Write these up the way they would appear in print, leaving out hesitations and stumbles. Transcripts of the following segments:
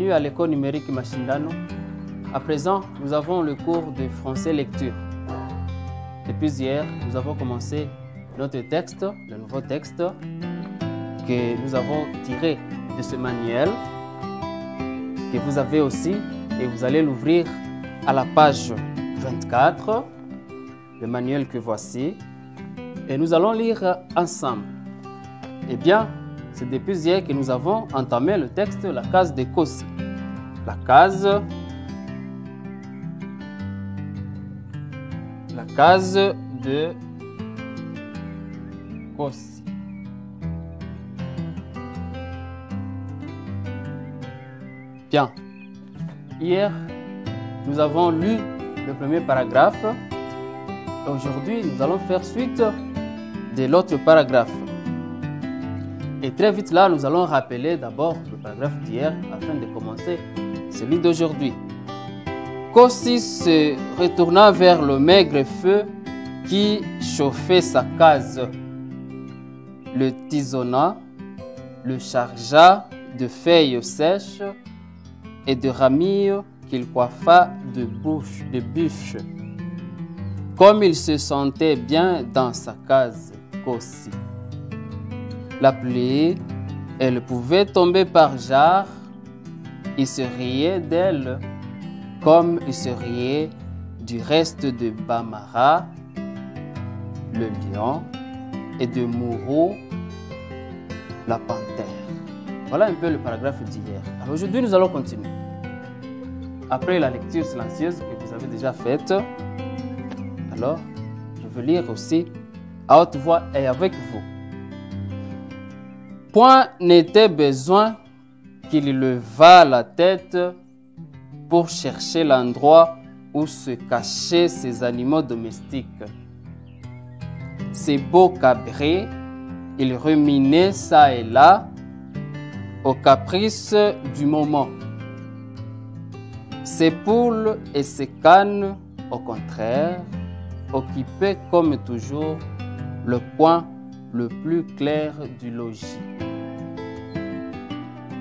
bienvenue à l'école numérique Mashindano. À présent, nous avons le cours de français lecture. Depuis hier, nous avons commencé notre texte, le nouveau texte que nous avons tiré de ce manuel que vous avez aussi et vous allez l'ouvrir à la page 24, le manuel que voici, et nous allons lire ensemble. Eh bien, c'est depuis hier que nous avons entamé le texte, la case de Kossi. La case de Kossi. Bien. Hier, nous avons lu le premier paragraphe. Aujourd'hui, nous allons faire suite de l'autre paragraphe. Et très vite là, nous allons rappeler d'abord le paragraphe d'hier afin de commencer celui d'aujourd'hui. Kossi se retourna vers le maigre feu qui chauffait sa case, le tisonna, le chargea de feuilles sèches et de ramilles qu'il coiffa de bûches. Comme il se sentait bien dans sa case, Kossi. La pluie, elle pouvait tomber par jarres. Il se riait d'elle comme il se riait du reste de Bamara, le lion, et de Mourou, la panthère. Voilà un peu le paragraphe d'hier. Alors aujourd'hui, nous allons continuer. Après la lecture silencieuse que vous avez déjà faite, alors je veux lire aussi à haute voix et avec vous. Point n'était besoin qu'il levât la tête pour chercher l'endroit où se cachaient ses animaux domestiques. Ses beaux cabrets, il ruminait ça et là aux caprices du moment. Ses poules et ses cannes, au contraire, occupaient comme toujours le coin le plus clair du logis.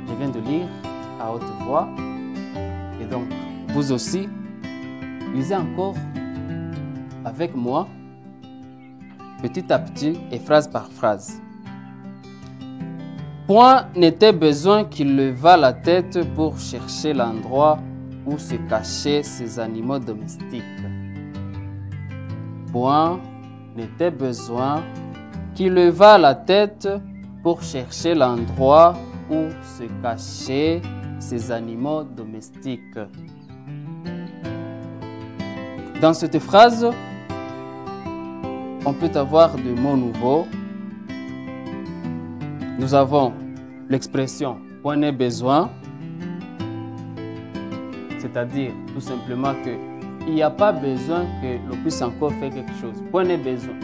Je viens de lire à haute voix et donc vous aussi, lisez encore avec moi petit à petit et phrase par phrase. Point n'était besoin qu'il levât la tête pour chercher l'endroit où se cachaient ses animaux domestiques. Point n'était besoin qu'il levât la tête pour chercher l'endroit où se cachaient ses animaux domestiques. Dans cette phrase, on peut avoir des mots nouveaux. Nous avons l'expression « point n'est besoin », c'est-à-dire tout simplement qu'il n'y a pas besoin que l'on puisse encore faire quelque chose. Point n'est besoin.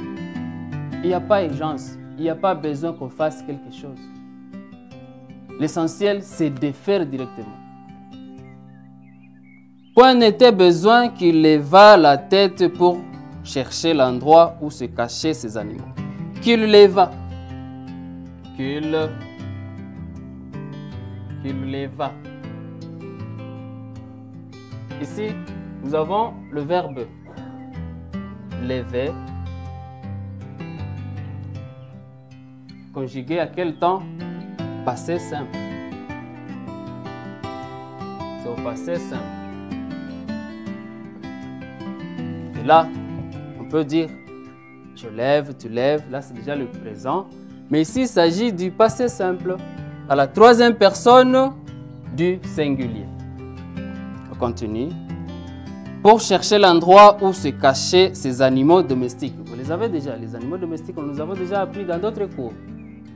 Il n'y a pas urgence, il n'y a pas besoin qu'on fasse quelque chose. L'essentiel, c'est de faire directement. Point n'était besoin qu'il levât la tête pour chercher l'endroit où se cachaient ses animaux. Qu'il leva. Qu'il leva. Ici, nous avons le verbe lever, conjugué à quel temps? Passé simple. C'est au passé simple. Et là, on peut dire je lève, tu lèves. Là, c'est déjà le présent. Mais ici, il s'agit du passé simple à la troisième personne du singulier. On continue. Pour chercher l'endroit où se cachaient ces animaux domestiques. Vous les avez déjà, les animaux domestiques, nous avons déjà appris dans d'autres cours.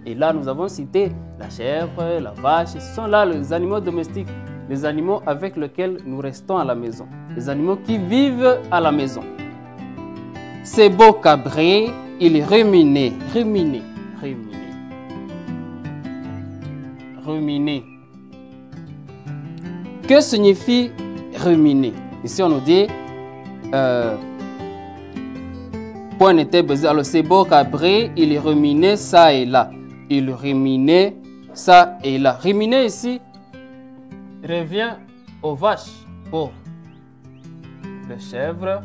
Et là, nous avons cité la chèvre, la vache. Ce sont là les animaux domestiques, les animaux avec lesquels nous restons à la maison. Les animaux qui vivent à la maison. Ces beaux cabrets, ils ruminaient. Que signifie ruminer? Ici, on nous dit point n'était besoin. Alors, ces beaux cabrets, ils ruminaient ça et là. Il ruminait ça et là. Ruminer ici, revient aux vaches pour les chèvres,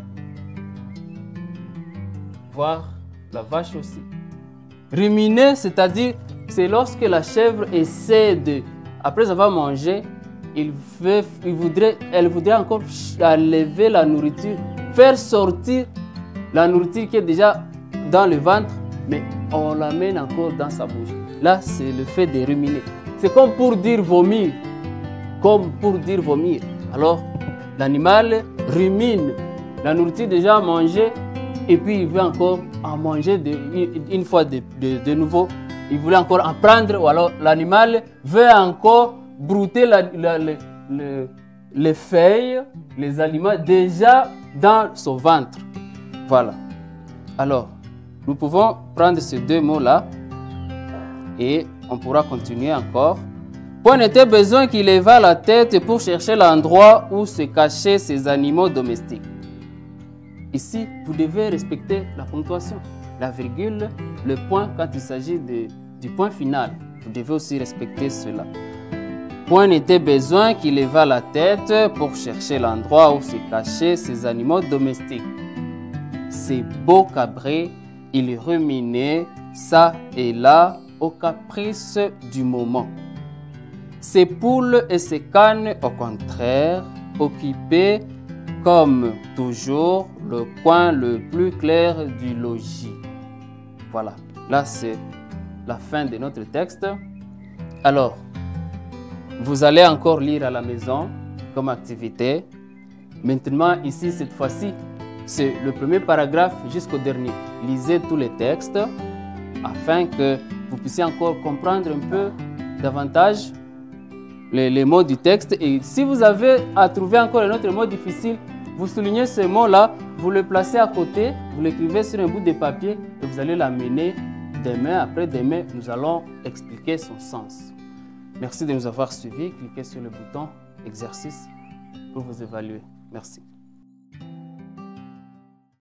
voire la vache aussi. Ruminer, c'est-à-dire, c'est lorsque la chèvre essaie de, après avoir mangé, elle voudrait encore lever la nourriture, faire sortir la nourriture qui est déjà dans le ventre, mais on l'amène encore dans sa bouche. Là, c'est le fait de ruminer. C'est comme pour dire vomir. Comme pour dire vomir. Alors, l'animal rumine la nourriture déjà mangée et puis il veut encore en manger une fois de nouveau. Il voulait encore en prendre ou alors l'animal veut encore brouter les feuilles, les aliments déjà dans son ventre. Voilà. Alors, nous pouvons prendre ces deux mots-là et on pourra continuer encore. Point n'était besoin qu'il levât la tête pour chercher l'endroit où se cachaient ces animaux domestiques. Ici, vous devez respecter la ponctuation, la virgule, le point quand il s'agit du point final. Vous devez aussi respecter cela. Point n'était besoin qu'il levât la tête pour chercher l'endroit où se cachaient ces animaux domestiques. Ces beaux cabrets, ils ruminaient ça et là aux caprices du moment. Ces poules et ces cannes, au contraire, occupaient, comme toujours, le coin le plus clair du logis. Voilà, là c'est la fin de notre texte. Alors, vous allez encore lire à la maison comme activité. Maintenant, ici, cette fois-ci, c'est le premier paragraphe jusqu'au dernier. Lisez tous les textes afin que vous puissiez encore comprendre un peu davantage les mots du texte. Et si vous avez à trouver encore un autre mot difficile, vous soulignez ce mot-là, vous le placez à côté, vous l'écrivez sur un bout de papier et vous allez l'amener demain. Après-demain, nous allons expliquer son sens. Merci de nous avoir suivis. Cliquez sur le bouton exercice pour vous évaluer. Merci.